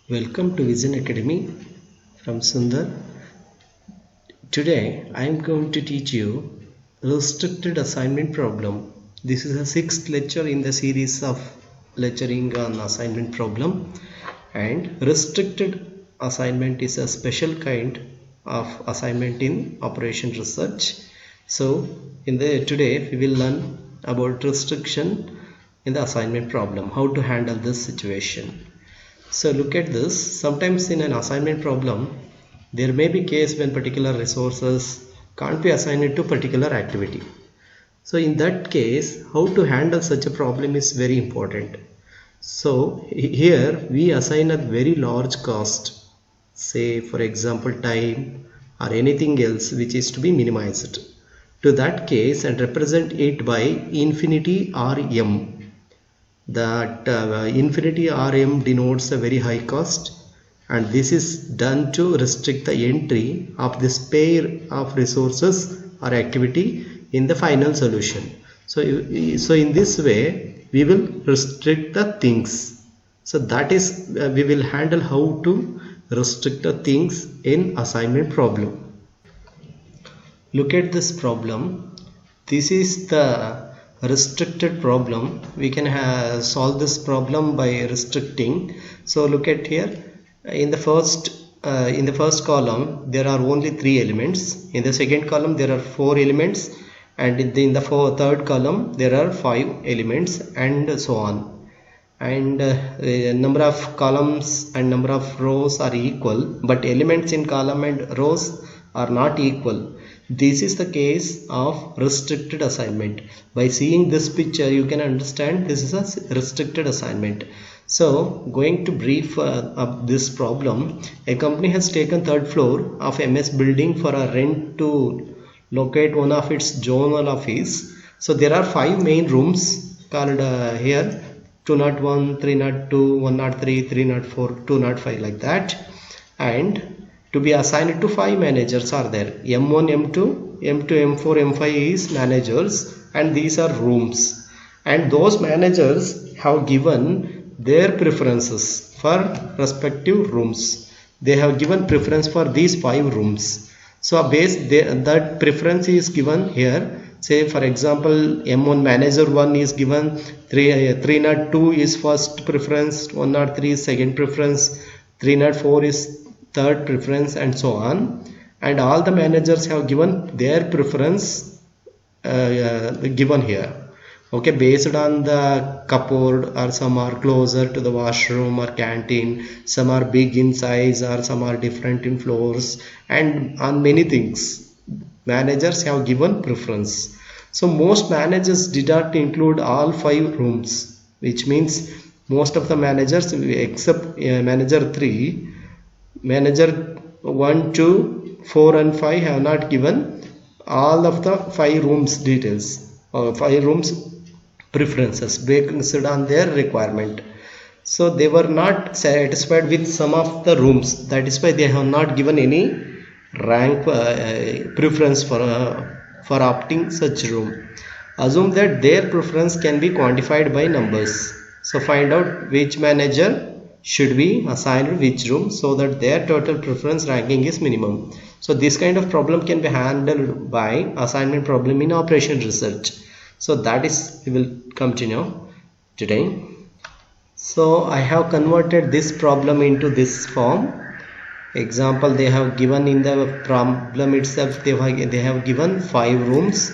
Welcome to Vision Academy from Sundar. Today I am going to teach you restricted assignment problem. This is the sixth lecture in the series of lecturing on assignment problem, and restricted assignment is a special kind of assignment in operation research. So today we will learn about restriction in the assignment problem, how to handle this situation. So look at this. Sometimes in an assignment problem, there may be case when particular resources can't be assigned to particular activity. So in that case, how to handle such a problem is very important. So here we assign a very large cost, say for example time or anything else which is to be minimized to that case, and represent it by infinity Rm. That infinity Rm denotes a very high cost, and this is done to restrict the entry of this pair of resources or activity in the final solution. So in this way we will restrict the things. So that is we will handle how to restrict the things in assignment problem. Look at this problem. This is the restricted problem. We can solve this problem by restricting. So look at here. In the first column there are only 3 elements. In the second column there are 4 elements, and in the third column there are 5 elements, and so on. And the number of columns and number of rows are equal, but elements in column and rows are not equal. This is the case of restricted assignment. By seeing this picture you can understand this is a restricted assignment. So going to brief up this problem, a company has taken third floor of MS building for a rent to locate one of its zonal office. So there are 5 main rooms called here 201, 302, 103, 304, 205, like that, and to be assigned to 5 managers are there. M1, M2, M2, M4, M5 is managers, and these are rooms, and those managers have given their preferences for respective rooms. They have given preference for these 5 rooms. So that preference is given here. Say for example M1 manager 1 is given 302 is first preference, 103 is second preference, 304 is third preference, and so on. And all the managers have given their preference given here. Okay, based on the cupboard, or some are closer to the washroom or canteen, some are big in size, or some are different in floors, and on many things managers have given preference. So most managers did not include all 5 rooms, which means most of the managers except manager 3, manager 1, 2, 4 and 5 have not given all of the 5 rooms details, or 5 rooms preferences based on their requirement. So they were not satisfied with some of the rooms. That is why they have not given any rank preference for opting such room. Assume that their preference can be quantified by numbers. So find out which manager should be assigned which room so that their total preference ranking is minimum. So this kind of problem can be handled by assignment problem in operation research. So that is we will continue today. So I have converted this problem into this form. Example, they have given in the problem itself, they have given 5 rooms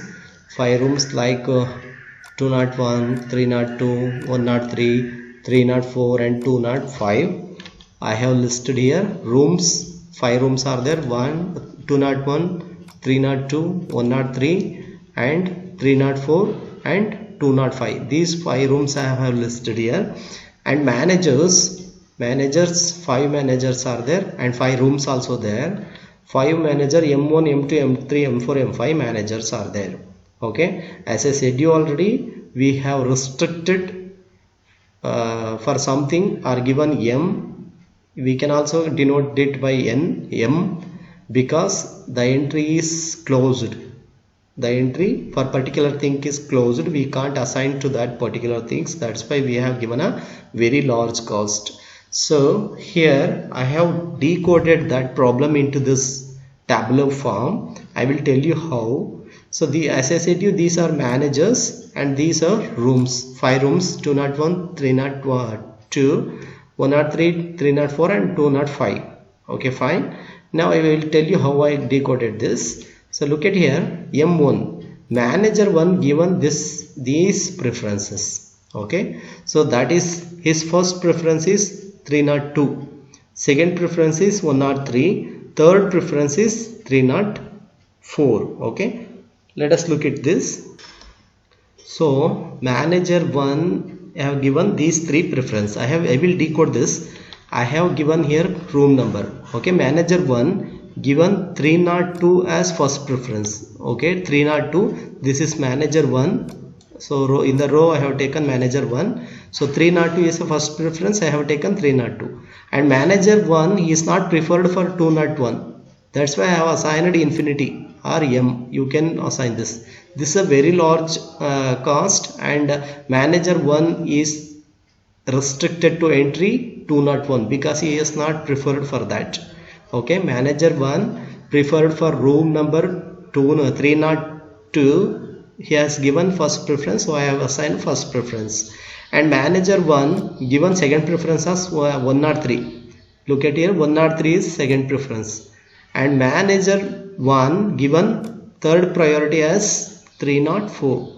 like 201, 302, 103, 304 and 205. I have listed here rooms. 5 rooms are there: 201, 302, 103 and 304 and 205. These 5 rooms I have listed here. And managers 5 managers are there, and 5 rooms also there. 5 manager M1, M2, M3, M4, M5 managers are there. Okay, as I said you already, we have restricted for something are given M. We can also denote it by M, because the entry is closed. The entry for particular thing is closed. We can't assign to that particular things. That's why we have given a very large cost. So here I have decoded that problem into this tabular form. I will tell you how. So as I said to you, these are managers and these are rooms. 5 rooms, 201, 302, 103, 304 and 205. Okay, fine. Now I will tell you how I decoded this. So look at here, M1, manager 1 given these preferences. Okay, so that is his first preference is 302, second preference is 103, third preference is 304. Okay, let us look at this. So manager 1 I have given these 3 preference. I will decode this. I have given here room number. Okay, manager 1 given 302 as first preference. Okay, 302, this is manager 1. So in the row I have taken manager 1. So 302 is the first preference. I have taken 302. And manager 1 is not preferred for 201. That's why I have assigned infinity or M. You can assign this. This is a very large cost, and manager 1 is restricted to entry 201 because he is not preferred for that. Okay, manager 1 preferred for room number 302. He has given first preference, so I have assigned first preference. And manager 1 given second preference as 103. Look at here, 103 is second preference. And manager 1 given third priority as 304.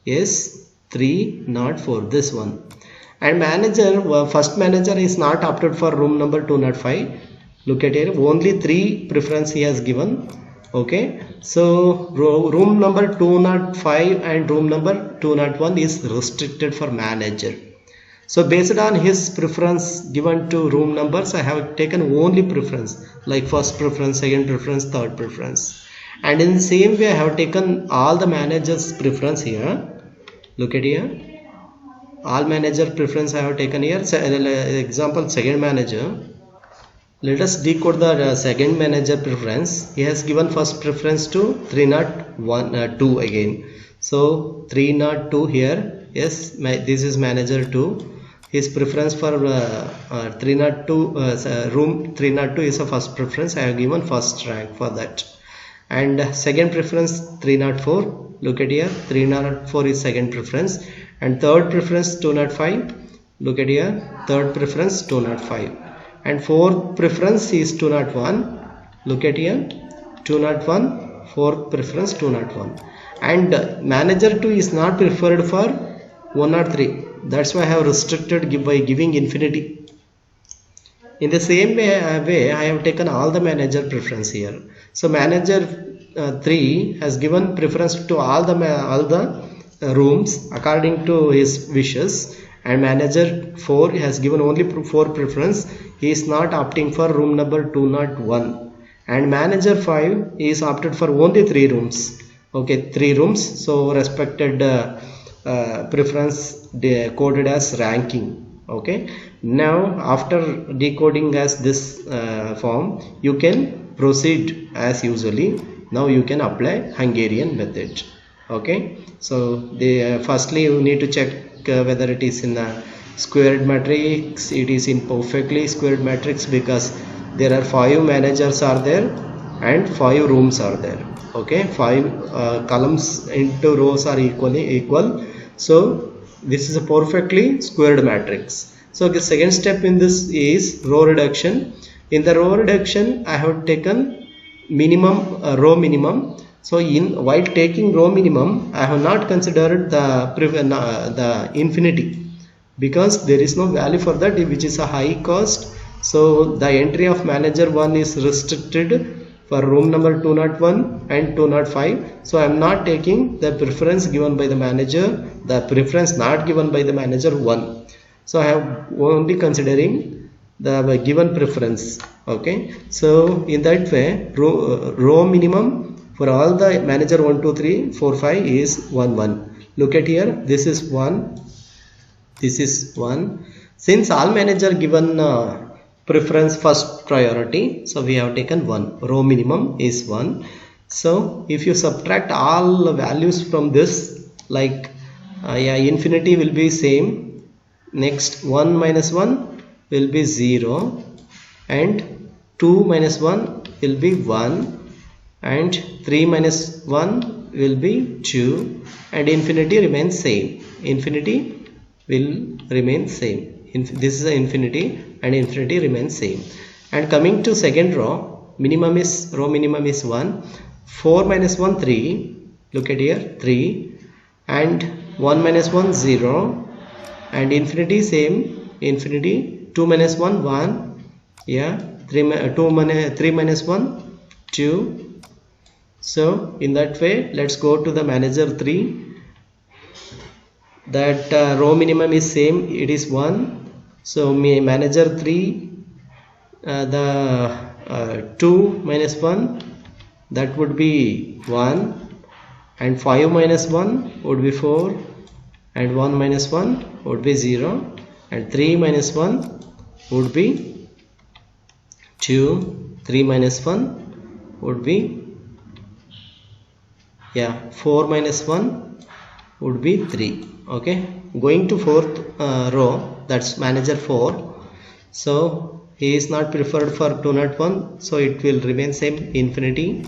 Yes, 304, this one. And manager, first manager is not opted for room number 205. Look at here, only 3 preference he has given. Okay, so room number 205 and room number 201 is restricted for manager. So based on his preference given to room numbers, I have taken only preference, like first preference, second preference, third preference. And in the same way I have taken all the managers preference here. Look at here, all manager preference I have taken here. So, example, second manager. Let us decode the second manager preference. He has given first preference to 302 again. So 302 here. Yes, this is manager 2. His preference for 302 room 302 is a first preference. I have given first rank for that. And second preference 304. Look at here, 304 is second preference. And third preference 205. Look at here, third preference 205. And fourth preference is 201. Look at here, 201, fourth preference 201. And manager 2 is not preferred for 103. That's why I have restricted by giving infinity. In the same way I have taken all the manager preference here. So manager 3 has given preference to all the rooms according to his wishes. And manager 4 has given only 4 preference. He is not opting for room number 201. And manager 5 is opted for only 3 rooms. Okay, 3 rooms. So respected preference coded as ranking. Okay, now after decoding as this form, you can proceed as usually. Now you can apply Hungarian method. Okay, so firstly you need to check whether it is in a squared matrix. It is in perfectly squared matrix because there are 5 managers are there and 5 rooms are there. Okay, 5 columns into rows are equal. So this is a perfectly squared matrix. So the second step in this is row reduction. In the row reduction I have taken minimum row minimum. So while taking row minimum, I have not considered the infinity because there is no value for that, which is a high cost. So the entry of manager 1 is restricted for room number 201 and 205. So I am not taking the preference given by the manager, the preference not given by the manager 1. So I have only considering the given preference. Okay, so in that way row minimum for all the manager 1, 2, 3, 4, 5 is 1, 1. Look at here, this is 1, this is 1. Since all manager given preference first priority, so we have taken 1. Row minimum is 1. So if you subtract all values from this, like infinity will be same. Next 1 minus 1, will be 0, and 2 minus 1 will be 1, and 3 minus 1 will be 2, and infinity remains same. Infinity will remain same. This is the infinity, and infinity remains same. And coming to second row minimum is 1. 4 minus 1 3, look at here 3, and 1 minus 1 0, and infinity same, infinity 2 minus 1 1, yeah, 3 minus 1 2. So in that way, let's go to the manager 3. That row minimum is same, it is 1. So manager 3, the 2 minus 1, that would be 1, and 5 minus 1 would be 4, and 1 minus 1 would be 0, and 3 minus 1 would be 2, 3 minus 1 would be 4 minus 1 would be 3. Okay, going to fourth row, that's manager 4. So he is not preferred for 201, so it will remain same, infinity,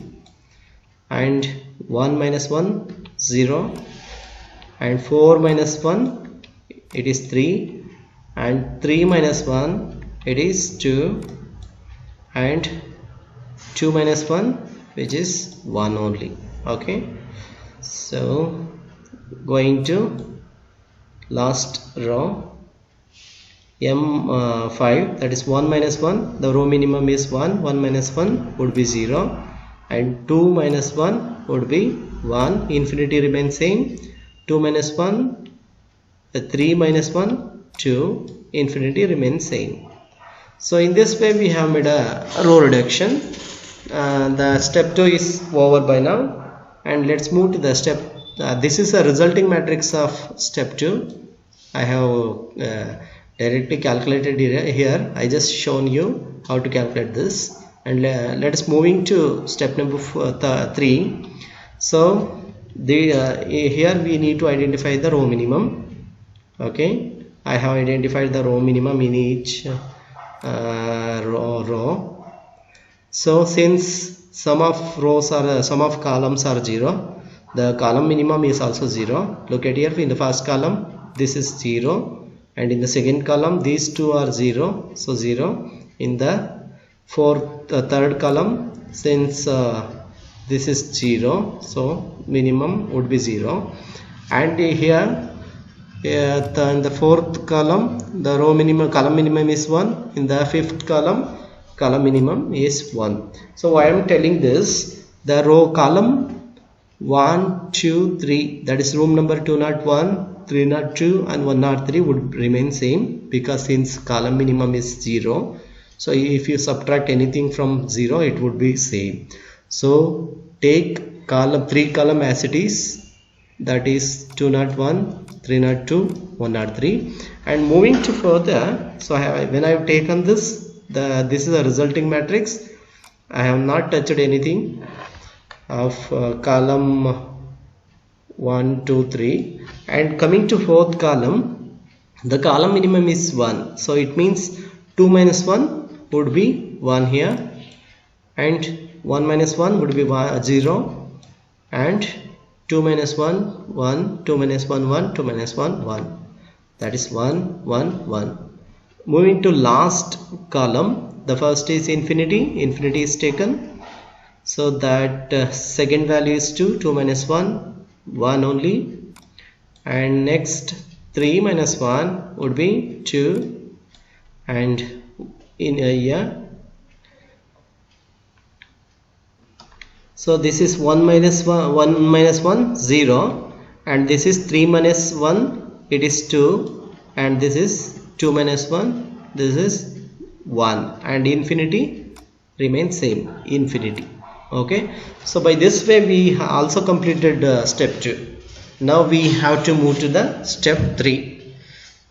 and 1 minus 1 0, and 4 minus 1 it is 3, and 3 minus 1 it is 2, and 2 minus 1 which is 1 only. Okay, so going to last row M5, that is 1 minus 1, the row minimum is 1, 1 minus 1 would be 0, and 2 minus 1 would be 1, infinity remains same, 2 minus 1, 3 minus 1 2, infinity remains same. So in this way we have made a row reduction. The step 2 is over by now, and let's move to the step. This is a resulting matrix of step 2. I have directly calculated here. I just shown you how to calculate this, and let us moving to step number 3. So here we need to identify the row minimum. Okay, I have identified the row minimum in each row. So since sum of columns are 0, the column minimum is also 0. Look at here, in the first column this is 0, and in the second column these two are 0, so 0. In the third column, since this is 0, so minimum would be 0. And here in the fourth column, the column minimum is 1. In the fifth column minimum is 1. So why I am telling this, the row column 1 2 3, that is room number 201, 302 and 103 would remain same, because since column minimum is 0, so if you subtract anything from 0 it would be same. So take 3 column as it is, that is 201, 302, 103, and moving to further. So when I have taken this, this is a resulting matrix. I have not touched anything of column 1 2 3, and coming to fourth column, the column minimum is 1, so it means 2 minus 1 would be 1 here, and 1 minus 1 would be 0, and 2 minus 1 1, 2 minus 1 1, 2 minus 1 1, that is 1 1 1. Moving to last column, the first is infinity. Infinity is taken, so that second value is 2, 2 minus 1 1 only, and next 3 minus 1 would be 2, and in here, so this is 1 minus 1 0, and this is 3 minus 1, it is 2, and this is 2 minus 1, this is 1, and infinity remains same, infinity. Okay, so by this way we also completed step 2. Now we have to move to the step 3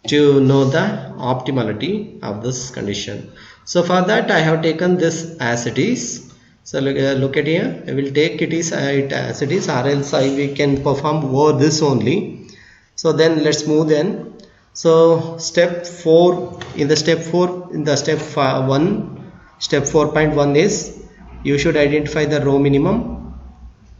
to know the optimality of this condition. So for that I have taken this as it is. So look at here, I will take it as it is, or else we can perform over this only. So then let's move then. So step 4, in the step 1, step 4.1 is you should identify the row minimum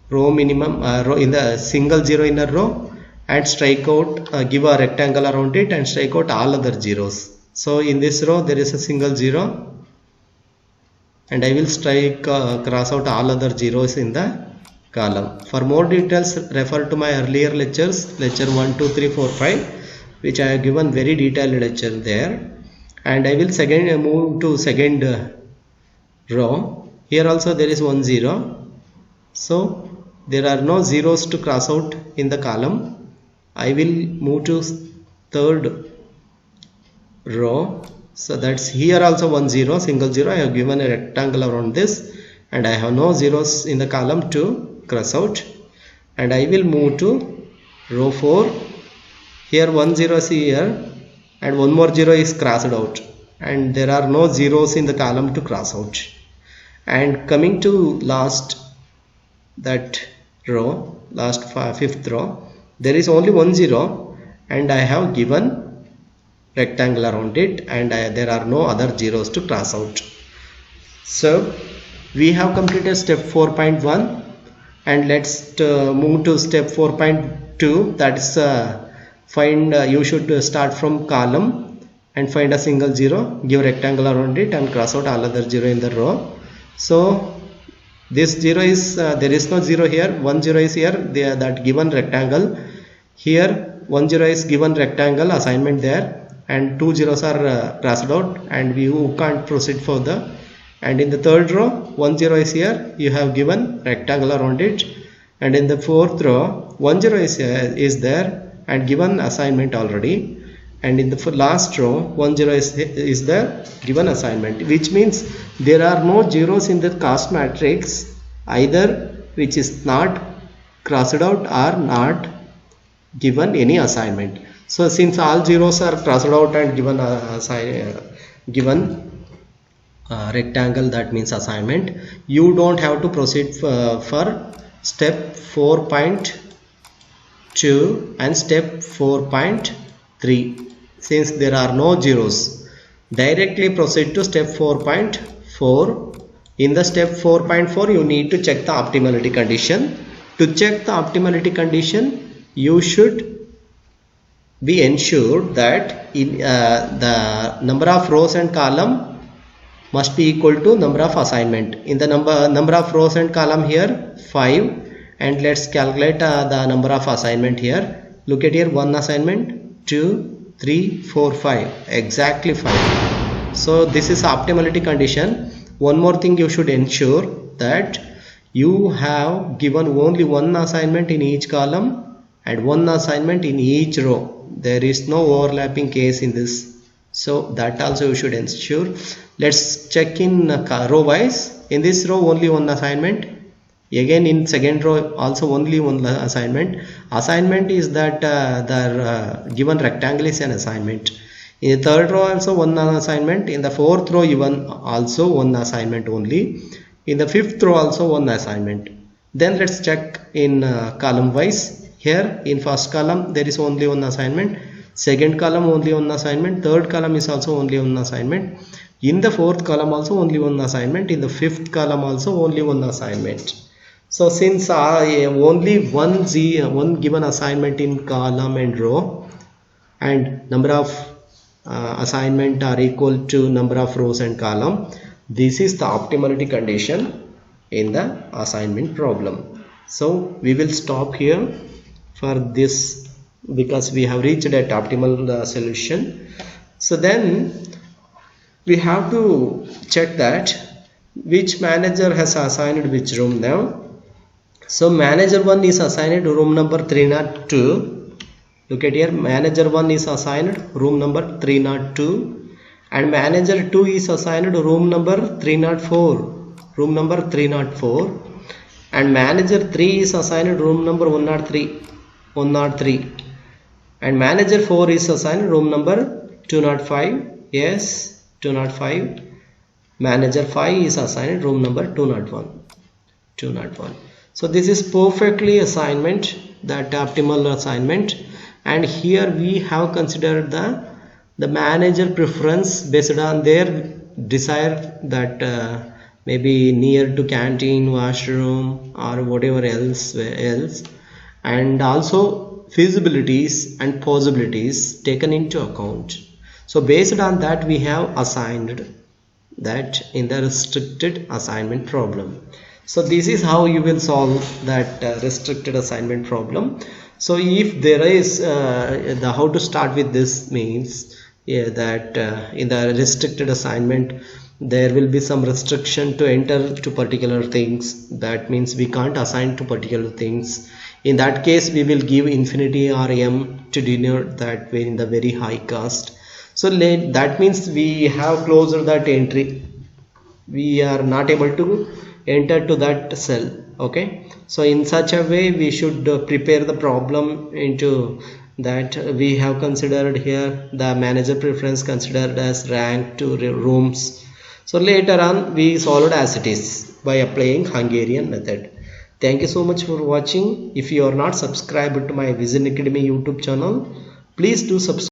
row in the single zero in a row, and strike out, give a rectangle around it and strike out all other zeros. So in this row there is a single zero, and I will strike cross out all other zeros in the column. For more details, refer to my earlier lectures, lecture 1, 2, 3, 4, 5, which I have given very detailed lecture there. And I will move to second row. Here also there is 1 0. So there are no zeros to cross out in the column. I will move to third row. So that's here also 1 0, single zero. I have given a rectangle around this, and I have no zeros in the column to cross out. And I will move to row 4. Here 1 0 is here, and one more 0 is crossed out, and there are no zeros in the column to cross out. And coming to last that row, last fifth row, there is only 1 0, and I have given rectangle around it, and there are no other zeros to cross out. So we have completed step 4.1, and let's move to step 4.2. that is find you should start from column and find a single zero, give rectangle around it and cross out all other zero in the row. So this zero is there is no zero here, 1 0 is here, that given rectangle. Here 1 0 is given rectangle assignment there, and 2 zeros are crossed out, and we can't proceed further. And in the third row 1 0 is here, you have given rectangle around it. And in the fourth row 1 0 is there and given assignment already. And in the last row 1 0 is there, given assignment, which means there are no zeros in the cast matrix either, which is not crossed out or not given any assignment. So since all zeros are crossed out and given rectangle, that means assignment, you don't have to proceed for step 4.2 and step 4.3. Since there are no zeros, directly proceed to step 4.4. In the step 4.4 you need to check the optimality condition. To check the optimality condition, you should be ensured that in the number of rows and column must be equal to number of assignment. In the number of rows and column here 5, and let's calculate the number of assignment here. Look at here, 1 assignment, 2, 3, 4, 5, exactly 5. So this is optimality condition. One more thing you should ensure that you have given only 1 assignment in each column and 1 assignment in each row. There is no overlapping case in this, so that also you should ensure. Let's check in row wise. In this row only 1 assignment, again in second row also only 1 assignment. Assignment is that the given rectangle is an assignment. In the third row also 1 assignment. In the fourth row even also 1 assignment only. In the fifth row also 1 assignment. Then let's check in column wise. Here in first column there is only 1 assignment, second column only 1 assignment, third column is also only 1 assignment, in the fourth column also only 1 assignment, in the fifth column also only 1 assignment. So since only one given assignment in column and row, and number of assignment are equal to number of rows and column, this is the optimality condition in the assignment problem. So we will stop here for this because we have reached that optimal solution. So then we have to check that which manager has assigned which room now. So manager 1 is assigned room number 302. Look at here, manager 1 is assigned room number 302, and manager 2 is assigned room number 304, and manager 3 is assigned room number 103, and manager 4 is assigned room number 205. Yes, 205. Manager 5 is assigned room number 201. So this is perfectly assignment, that optimal assignment, and here we have considered the manager preference based on their desire that maybe near to canteen, washroom, or whatever else, and also feasibilities and possibilities taken into account. So based on that we have assigned that in the restricted assignment problem. So this is how you will solve that restricted assignment problem. So if there is the how to start with this means, yeah, that in the restricted assignment there will be some restriction to enter to particular things. That means we can't assign to particular things. In that case we will give infinity or m to denote that way in the very high cost. So that means we have closed that entry, we are not able to enter to that cell. Okay, so in such a way we should prepare the problem into that. We have considered here the manager preference considered as rank to rooms. So later on we solved as it is by applying Hungarian method. Thank you so much for watching. If you are not subscribed to my Vision Academy YouTube channel, please do subscribe.